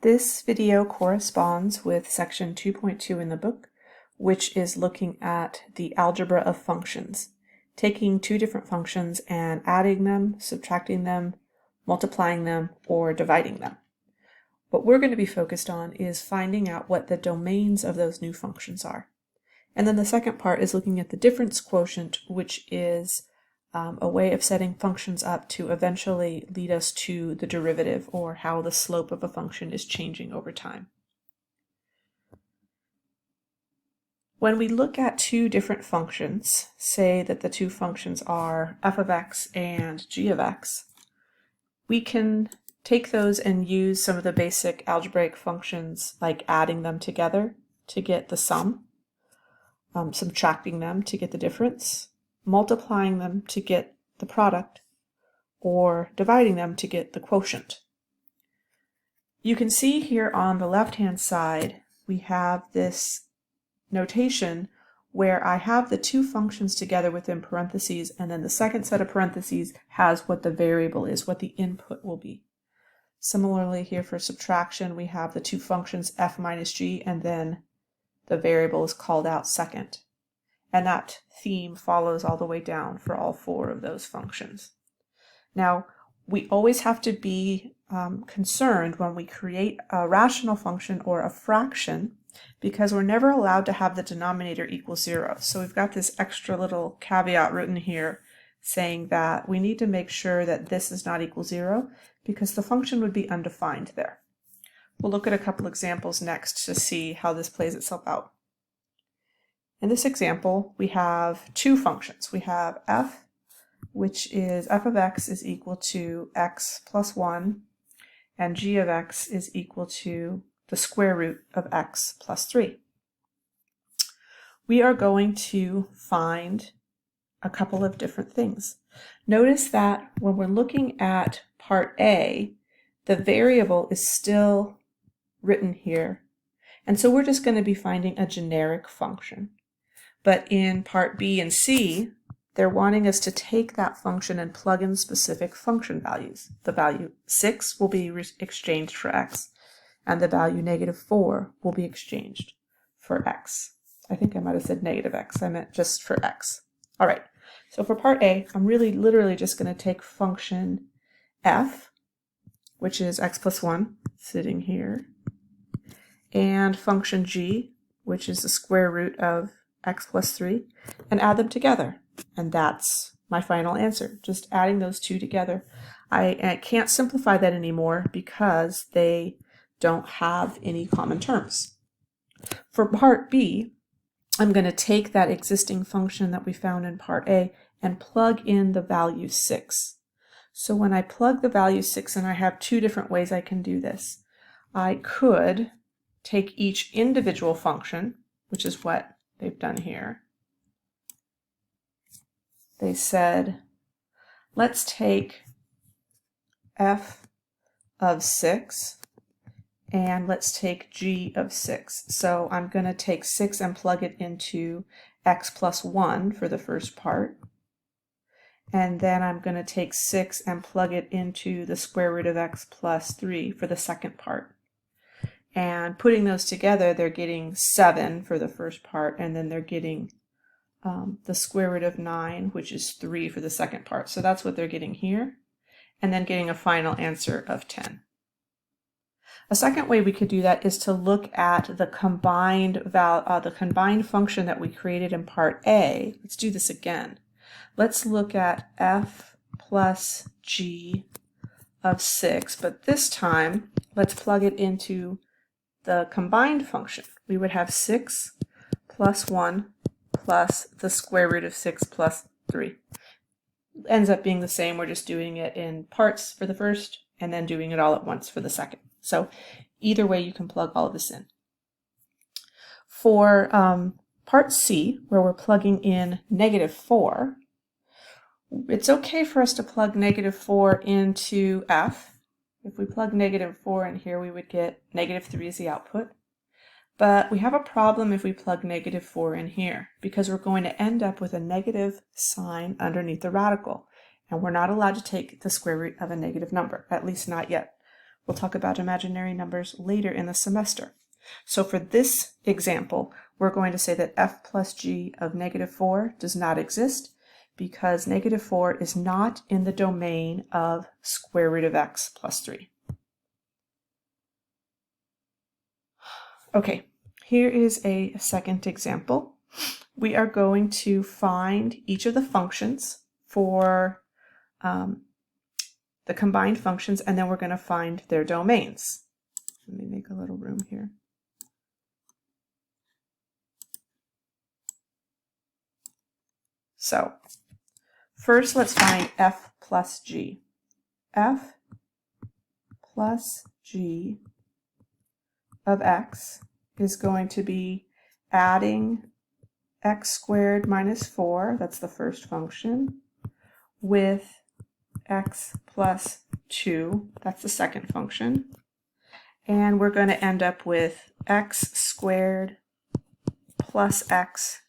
This video corresponds with section 2.2 in the book, which is looking at the algebra of functions, taking two different functions and adding them, subtracting them, multiplying them, or dividing them. What we're going to be focused on is finding out what the domains of those new functions are. And then the second part is looking at the difference quotient, which is a way of setting functions up to eventually lead us to the derivative, or how the slope of a function is changing over time. When we look at two different functions, say that the two functions are f of x and g of x, we can take those and use some of the basic algebraic functions, like adding them together to get the sum, subtracting them to get the difference, multiplying them to get the product, or dividing them to get the quotient. You can see here on the left-hand side, we have this notation where I have the two functions together within parentheses, and then the second set of parentheses has what the variable is, what the input will be. Similarly here for subtraction, we have the two functions f minus g, and then the variable is called out second. And that theme follows all the way down for all four of those functions. Now, we always have to be concerned when we create a rational function or a fraction, because we're never allowed to have the denominator equal 0. So we've got this extra little caveat written here saying that we need to make sure that this is not equal 0, because the function would be undefined there. We'll look at a couple examples next to see how this plays itself out. In this example, we have two functions. We have f, which is f of x is equal to x plus 1, and g of x is equal to the square root of x plus 3. We are going to find a couple of different things. Notice that when we're looking at part A, the variable is still written here, and so we're just going to be finding a generic function. But in part B and C, they're wanting us to take that function and plug in specific function values. The value 6 will be exchanged for x, and the value -4 will be exchanged for x. I think I might have said negative x. I meant just for x. All right, so for part A, I'm really literally just going to take function f, which is x plus 1, sitting here, and function g, which is the square root of x plus 3, and add them together. And that's my final answer, just adding those two together. I can't simplify that anymore because they don't have any common terms. For part B, I'm going to take that existing function that we found in part A and plug in the value 6. So when I plug the value 6, and I have two different ways I can do this. I could take each individual function, which is what they've done here. They said, let's take f of 6 and let's take g of 6. So I'm going to take 6 and plug it into x plus 1 for the first part. And then I'm going to take 6 and plug it into the square root of x plus 3 for the second part. And putting those together, they're getting 7 for the first part, and then they're getting the square root of 9, which is 3 for the second part. So that's what they're getting here, and then getting a final answer of 10. A second way we could do that is to look at the combined function that we created in part A. Let's do this again. Let's look at f plus g of 6, but this time let's plug it into the combined function. We would have 6 plus 1 plus the square root of 6 plus 3. Ends up being the same. We're just doing it in parts for the first and then doing it all at once for the second. So either way, you can plug all of this in. For part C, where we're plugging in -4, it's okay for us to plug -4 into f. If we plug -4 in here, we would get -3 as the output. But we have a problem if we plug -4 in here, because we're going to end up with a negative sign underneath the radical. And we're not allowed to take the square root of a negative number, at least not yet. We'll talk about imaginary numbers later in the semester. So for this example, we're going to say that f plus g of -4 does not exist because -4 is not in the domain of square root of x plus 3. Okay, here is a second example. We are going to find each of the functions for the combined functions, and then we're going to find their domains. Let me make a little room here. So first let's find f plus g. F plus g of x is going to be adding x squared minus 4, that's the first function, with x plus 2, that's the second function. And we're going to end up with x squared plus x,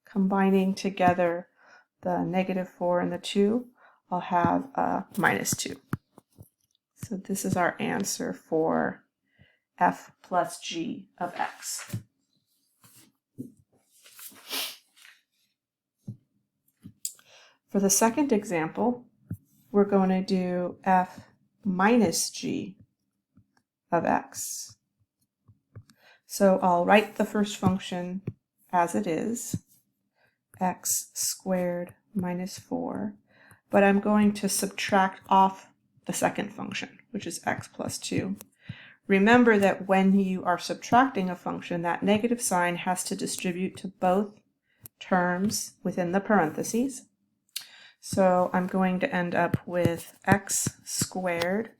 combining together the -4 and the 2, I'll have a minus 2. So this is our answer for f plus g of x. For the second example, we're going to do f minus g of x. So I'll write the first function as it is, x squared minus 4, but I'm going to subtract off the second function, which is x plus 2. Remember that when you are subtracting a function, that negative sign has to distribute to both terms within the parentheses. So I'm going to end up with x squared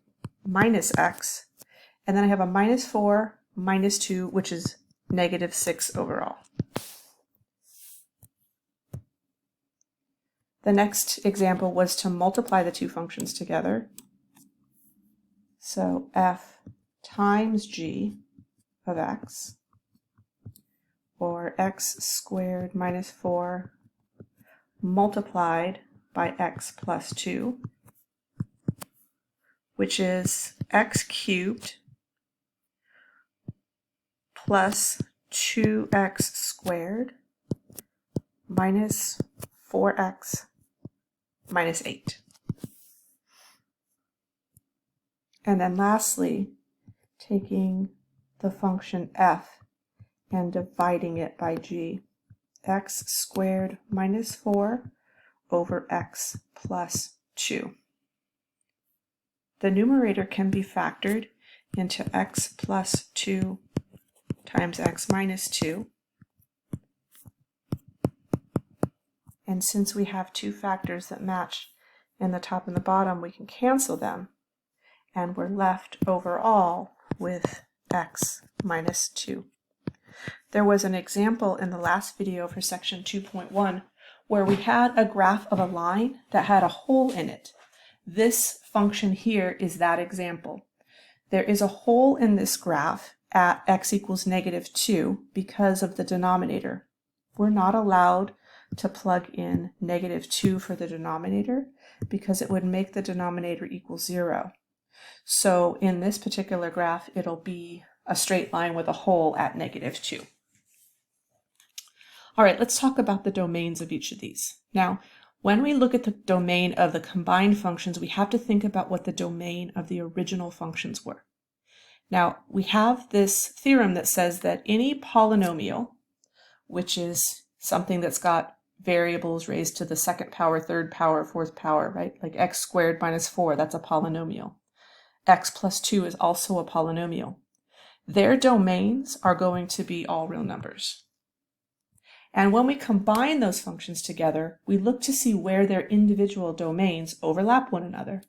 minus x, and then I have a minus 4 minus 2, which is -6 overall. The next example was to multiply the two functions together. So f times g of x, or x squared minus 4 multiplied by x plus 2, which is x cubed plus 2x squared minus 4x minus 8. And then lastly, taking the function f and dividing it by g, x squared minus 4 over x plus 2. The numerator can be factored into x plus 2 times x minus 2. And since we have two factors that match in the top and the bottom, we can cancel them, and we're left overall with x minus 2. There was an example in the last video for section 2.1 where we had a graph of a line that had a hole in it. This function here is that example. There is a hole in this graph at x equals -2 because of the denominator. We're not allowed to plug in -2 for the denominator because it would make the denominator equal 0. So in this particular graph, it'll be a straight line with a hole at -2. All right, let's talk about the domains of each of these. Now, when we look at the domain of the combined functions, we have to think about what the domain of the original functions were. Now, we have this theorem that says that any polynomial, which is something that's got variables raised to the second power, third power, fourth power, right? Like x squared minus 4, that's a polynomial. X plus 2 is also a polynomial. Their domains are going to be all real numbers. And when we combine those functions together, we look to see where their individual domains overlap one another.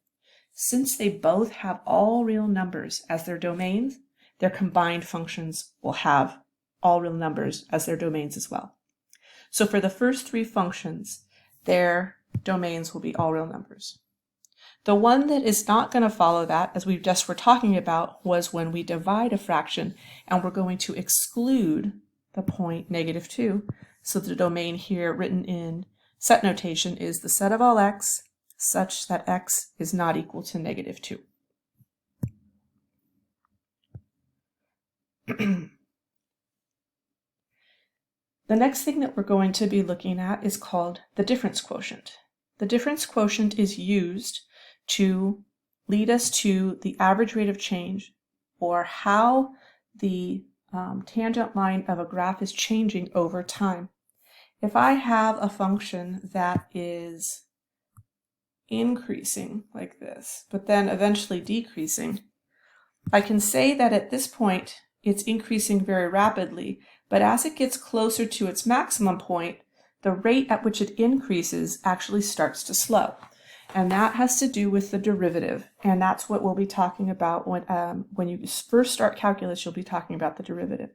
Since they both have all real numbers as their domains, their combined functions will have all real numbers as their domains as well. So for the first three functions, their domains will be all real numbers. The one that is not going to follow that, as we just were talking about, was when we divide a fraction and we're going to exclude the point -2. So the domain here written in set notation is the set of all x such that x is not equal to -2. The next thing that we're going to be looking at is called the difference quotient. The difference quotient is used to lead us to the average rate of change, or how the tangent line of a graph is changing over time. If I have a function that is increasing like this, but then eventually decreasing, I can say that at this point it's increasing very rapidly, but as it gets closer to its maximum point, the rate at which it increases actually starts to slow. And that has to do with the derivative, and that's what we'll be talking about when you first start calculus. You'll be talking about the derivative,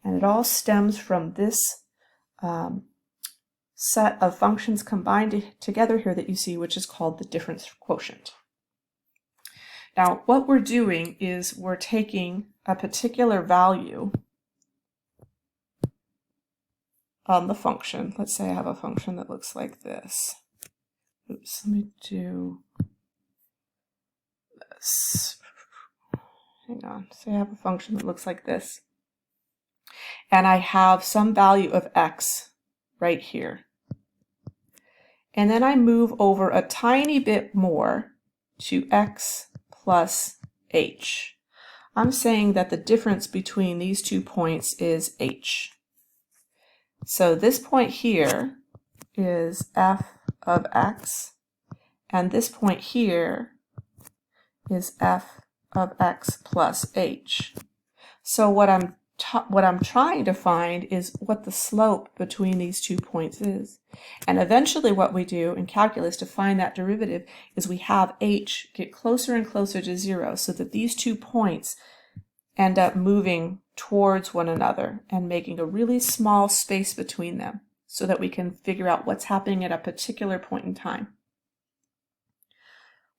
and it all stems from this set of functions combined together here that you see, which is called the difference quotient. Now, what we're doing is we're taking a particular value on the function. Let's say I have a function that looks like this. Oops, let me do this. Hang on. So I have a function that looks like this. And I have some value of x right here. And then I move over a tiny bit more to x plus h. I'm saying that the difference between these 2 points is h. So this point here is f of x, and this point here is f of x plus h. So what I'm trying to find is what the slope between these 2 points is. And eventually what we do in calculus to find that derivative is we have h get closer and closer to 0, so that these 2 points end up moving towards one another and making a really small space between them, so that we can figure out what's happening at a particular point in time.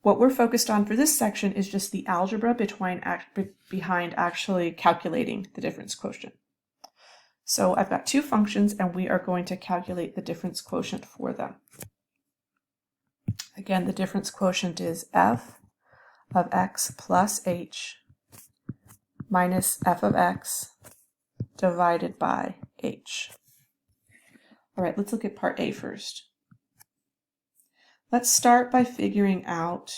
What we're focused on for this section is just the algebra behind actually calculating the difference quotient. So I've got 2 functions, and we are going to calculate the difference quotient for them. Again, the difference quotient is f of x plus h minus f of x divided by h. All right, let's look at part A first. Let's start by figuring out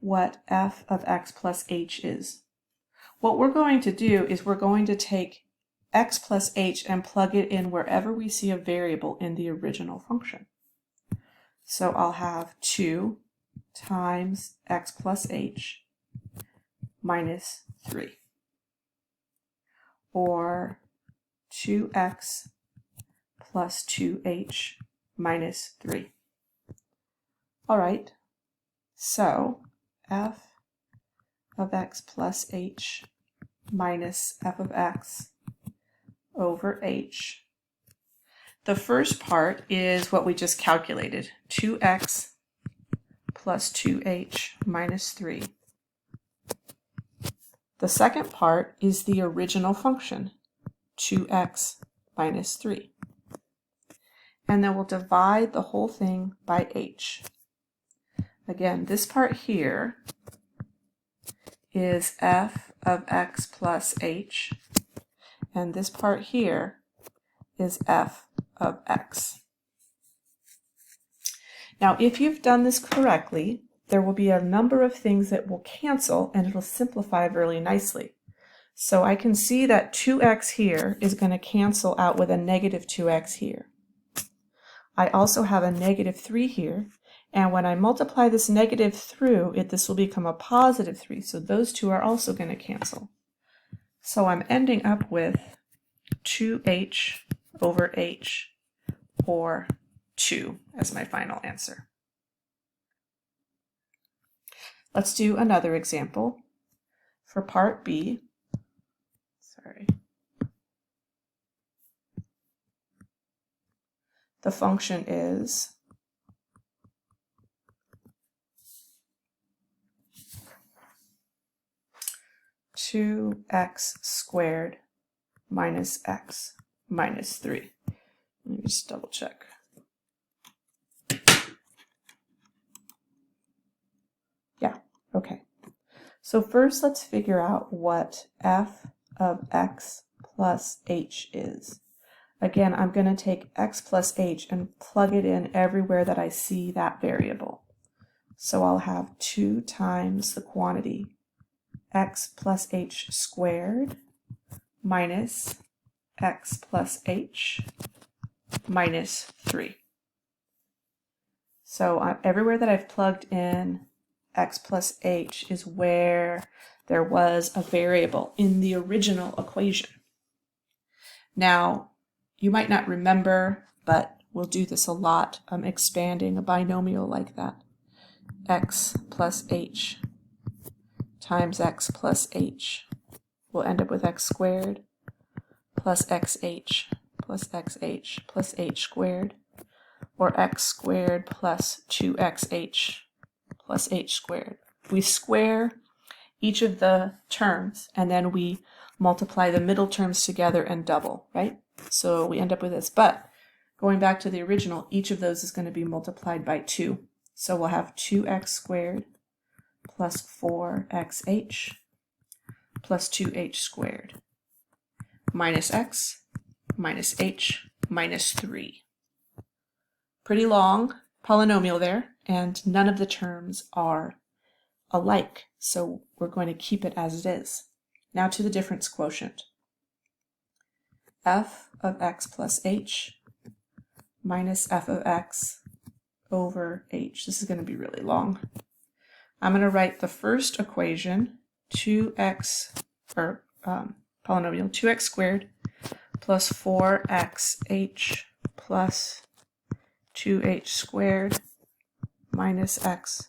what f of x plus h is. What we're going to do is we're going to take x plus h and plug it in wherever we see a variable in the original function. So I'll have 2 times x plus h minus 3, or 2x plus 2h minus 3. All right, so f of x plus h minus f of x over h. The first part is what we just calculated, 2x plus 2h minus 3. The second part is the original function, 2x minus 3. And then we'll divide the whole thing by h. Again, this part here is f of x plus h, and this part here is f of x. Now, if you've done this correctly, there will be a number of things that will cancel, and it'll simplify really nicely. So I can see that 2x here is going to cancel out with a negative 2x here. I also have a negative 3 here, and when I multiply this negative through it, this will become a positive 3, so those two are also going to cancel. So I'm ending up with 2h over h, or 2 as my final answer. Let's do another example for part B. The function is (2x squared minus x minus 3). Let me just double check. Yeah, okay. So first let's figure out what f of x plus h is. Again, I'm going to take x plus h and plug it in everywhere that I see that variable. So I'll have 2 times the quantity x plus h squared minus x plus h minus 3. So everywhere that I've plugged in x plus h is where there was a variable in the original equation. Now, you might not remember, but we'll do this a lot, expanding a binomial like that. X plus h times x plus h. We'll end up with x squared plus xh plus xh plus h squared, or x squared plus 2xh plus h squared. We square each of the terms and then we multiply the middle terms together and double, right? So we end up with this. But going back to the original, each of those is going to be multiplied by 2. So we'll have 2x squared plus 4xh plus 2h squared minus x minus h minus 3. Pretty long polynomial there, and none of the terms are alike, so we're going to keep it as it is. Now to the difference quotient. F of x plus h minus f of x over h. This is going to be really long. I'm going to write the first equation, 2x, or polynomial, 2x squared plus 4xh plus 2h squared minus x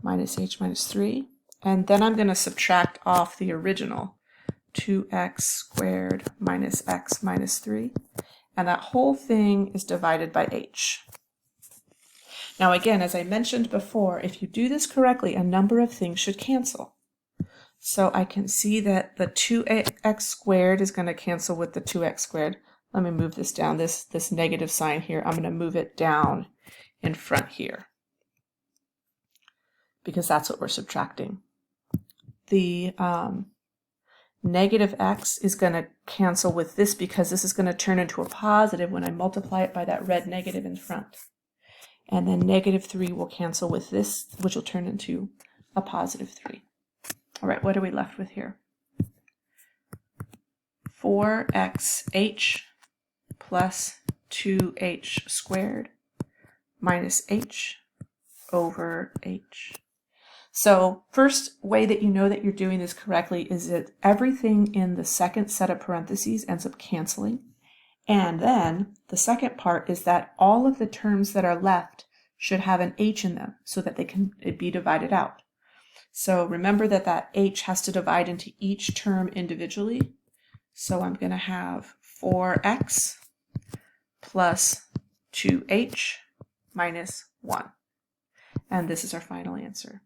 minus h minus 3. And then I'm going to subtract off the original, 2x squared minus x minus 3. And that whole thing is divided by h. Now again, as I mentioned before, if you do this correctly, a number of things should cancel. So I can see that the 2x squared is going to cancel with the 2x squared. Let me move this down, this negative sign here. I'm going to move it down in front here, because that's what we're subtracting. The negative x is going to cancel with this because this is going to turn into a positive when I multiply it by that red negative in front. And then negative 3 will cancel with this, which will turn into a positive 3. All right, what are we left with here? 4xh plus 2h squared minus h over h. So first way that you know that you're doing this correctly is that everything in the second set of parentheses ends up canceling. And then the second part is that all of the terms that are left should have an h in them so that they can be divided out. So remember that that h has to divide into each term individually. So I'm going to have 4x plus 2h minus 1. And this is our final answer.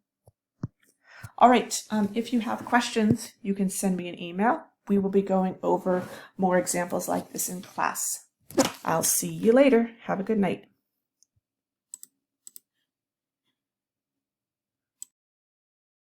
All right, if you have questions, you can send me an email. We will be going over more examples like this in class. I'll see you later. Have a good night.